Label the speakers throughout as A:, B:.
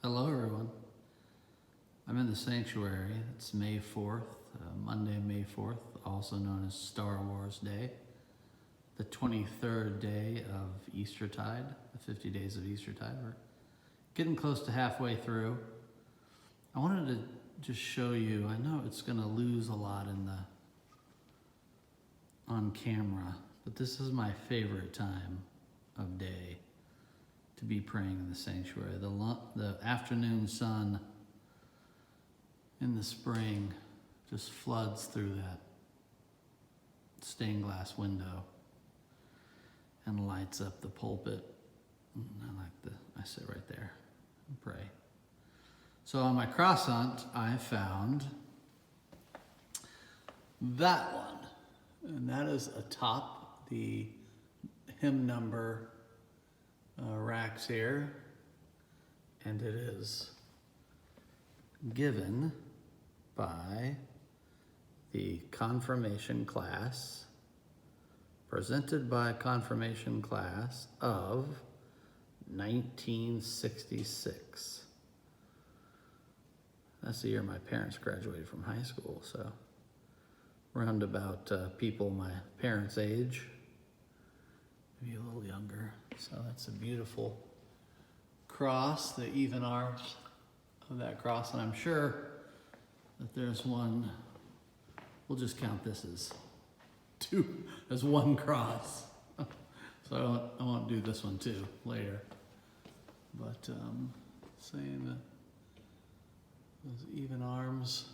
A: Hello, everyone. I'm in the sanctuary. It's May 4th, Monday, May 4th, also known as Star Wars Day, the 23rd day of Eastertide, the 50 days of Eastertide. We're getting close to halfway through. I wanted to just show you, I know it's going to lose a lot on camera, but this is my favorite time of day to be praying in the sanctuary. The afternoon sun in the spring just floods through that stained glass window and lights up the pulpit. I sit right there and pray. So on my cross hunt, I found that one, and that is atop the hymn number racks here, and it is given by the confirmation class, presented by a confirmation class of 1966. That's the year my parents graduated from high school, so roundabout people my parents' age, maybe a little younger. So that's a beautiful cross, the even arms of that cross, and I'm sure that there's one, we'll just count this as one cross. So I won't do this one too later. But saying that those even arms,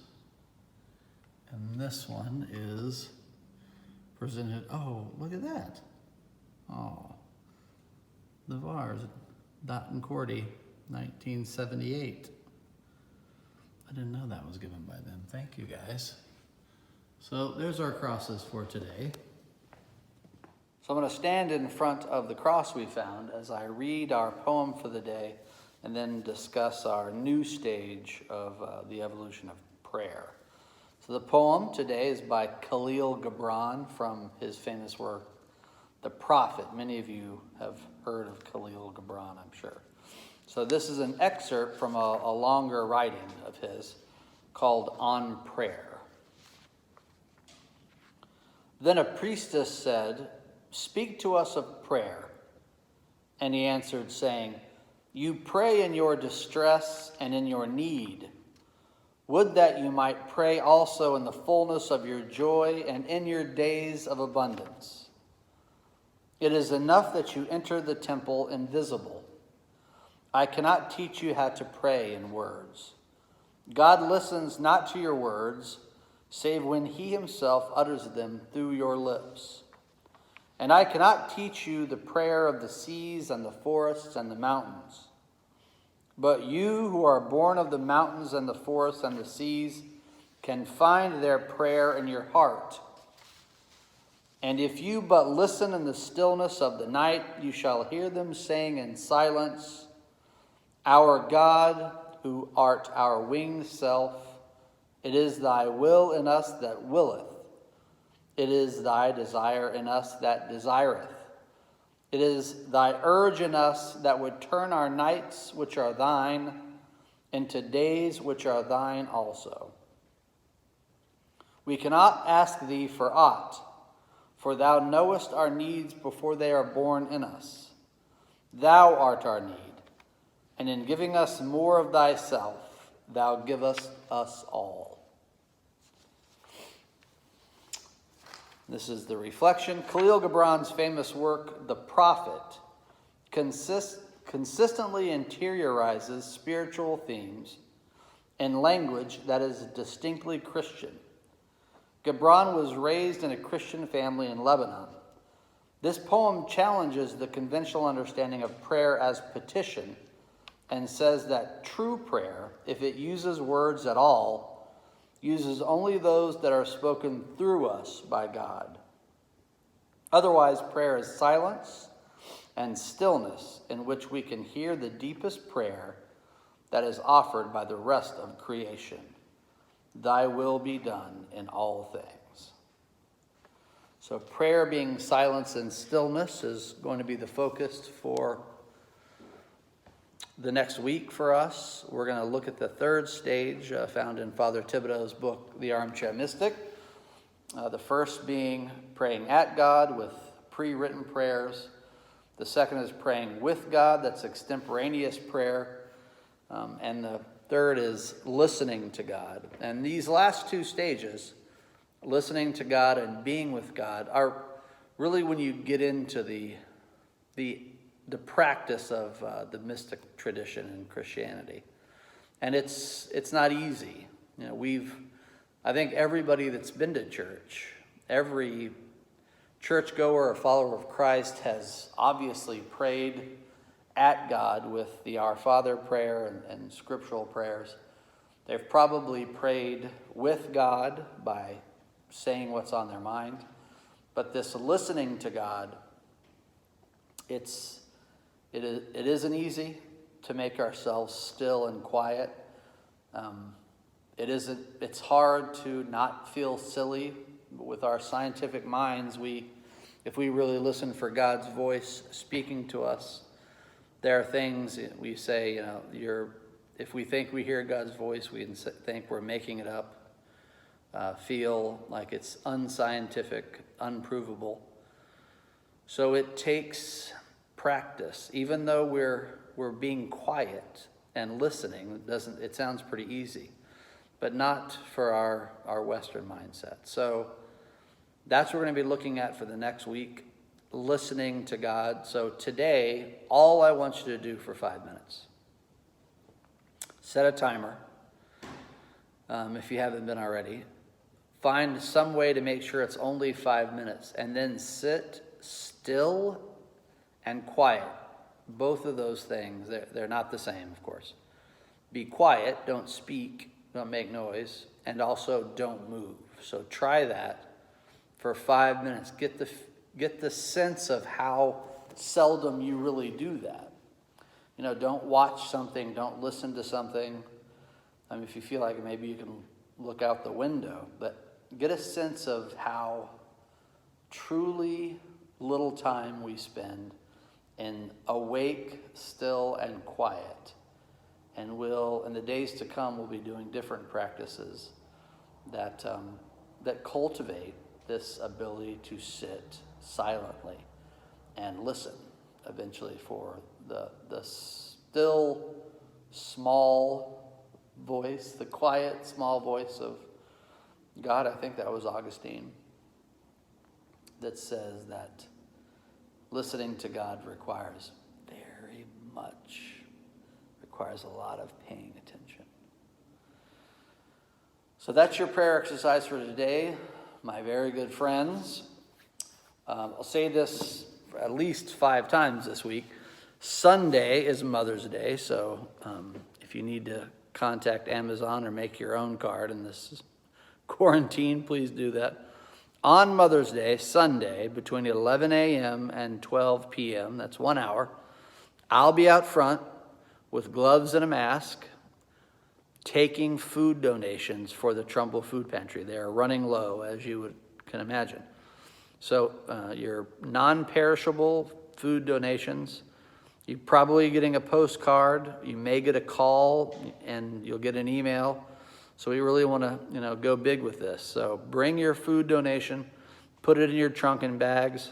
A: and this one is presented, oh, look at that. Oh, the Vars, Dot and Cordy, 1978. I didn't know that was given by them. Thank you, guys. So there's our crosses for today. So I'm going to stand in front of the cross we found as I read our poem for the day and then discuss our new stage of the evolution of prayer. So the poem today is by Khalil Gibran from his famous work, The Prophet. Many of you have heard of Khalil Gibran, I'm sure. So this is an excerpt from a longer writing of his called On Prayer. Then a priestess said, "Speak to us of prayer." And he answered, saying, "You pray in your distress and in your need. Would that you might pray also in the fullness of your joy and in your days of abundance. It is enough that you enter the temple invisible. I cannot teach you how to pray in words. God listens not to your words, save when he himself utters them through your lips. And I cannot teach you the prayer of the seas and the forests and the mountains. But you who are born of the mountains and the forests and the seas can find their prayer in your heart. And if you but listen in the stillness of the night, you shall hear them saying in silence, Our God, who art our winged self, it is thy will in us that willeth. It is thy desire in us that desireth. It is thy urge in us that would turn our nights, which are thine, into days which are thine also. We cannot ask thee for aught, for thou knowest our needs before they are born in us. Thou art our need, and in giving us more of thyself, thou givest us all. This is the reflection. Khalil Gibran's famous work, The Prophet, consistently interiorizes spiritual themes in language that is distinctly Christian. Gibran was raised in a Christian family in Lebanon. This poem challenges the conventional understanding of prayer as petition and says that true prayer, if it uses words at all, uses only those that are spoken through us by God. Otherwise, prayer is silence and stillness in which we can hear the deepest prayer that is offered by the rest of creation. Thy will be done in all things. So prayer being silence and stillness is going to be the focus for the next week for us, we're going to look at the third stage found in Father Thibodeau's book, The Armchair Mystic. The first being praying at God with pre-written prayers. The second is praying with God, that's extemporaneous prayer. And the third is listening to God. And these last two stages, listening to God and being with God, are really when you get into the practice of the mystic tradition in Christianity. And it's not easy. You know, I think everybody that's been to church, every churchgoer or follower of Christ has obviously prayed at God with the Our Father prayer and scriptural prayers. They've probably prayed with God by saying what's on their mind. But this listening to God, it isn't easy to make ourselves still and quiet. It's hard to not feel silly. With our scientific minds, if we really listen for God's voice speaking to us, there are things we say, if we think we hear God's voice, we think we're making it up, feel like it's unscientific, unprovable. So it takes practice. Even though we're being quiet and listening, it sounds pretty easy, but not for our Western mindset. So that's what we're going to be looking at for the next week, listening to God. So today, all I want you to do for 5 minutes, set a timer, if you haven't been already. Find some way to make sure it's only 5 minutes, and then sit still and quiet. Both of those things, they're not the same, of course. Be quiet, don't speak, don't make noise, and also don't move. So try that for 5 minutes. Get the sense of how seldom you really do that. Don't watch something, don't listen to something. If you feel like it, maybe you can look out the window, but get a sense of how truly little time we spend in awake, still, and quiet. And in the days to come, we'll be doing different practices that cultivate this ability to sit silently and listen eventually for the still, small voice, the quiet, small voice of God. I think that was Augustine that says that listening to God requires a lot of paying attention. So that's your prayer exercise for today, my very good friends. I'll say this at least 5 times this week. Sunday is Mother's Day, so if you need to contact Amazon or make your own card in this quarantine, please do that. On Mother's Day, Sunday, between 11 a.m. and 12 p.m., that's 1 hour, I'll be out front with gloves and a mask, taking food donations for the Trumbull Food Pantry. They are running low, as you can imagine. So your non-perishable food donations, you're probably getting a postcard. You may get a call, and you'll get an email. So we really want to, go big with this. So bring your food donation, put it in your trunk and bags.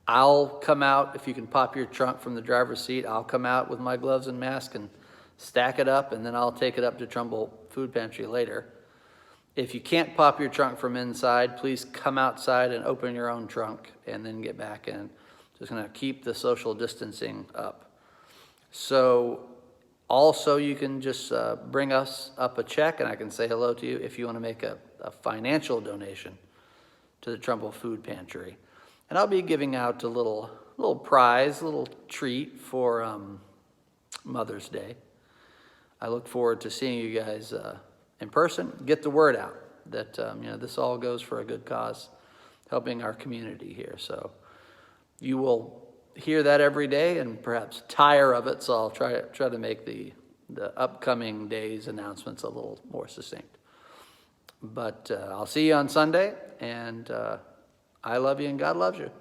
A: I'll come out, if you can pop your trunk from the driver's seat, I'll come out with my gloves and mask and stack it up, and then I'll take it up to Trumbull Food Pantry later. If you can't pop your trunk from inside, please come outside and open your own trunk and then get back in. Just going to keep the social distancing up. So also you can just bring us up a check, and I can say hello to you if you want to make a financial donation to the Trumbull Food Pantry. And I'll be giving out a little prize, a little treat for Mother's Day. I look forward to seeing you guys in person. Get the word out that this all goes for a good cause, helping our community here. So you will hear that every day and perhaps tire of it. So I'll try to make the upcoming days announcements a little more succinct. But I'll see you on Sunday, and I love you and God loves you.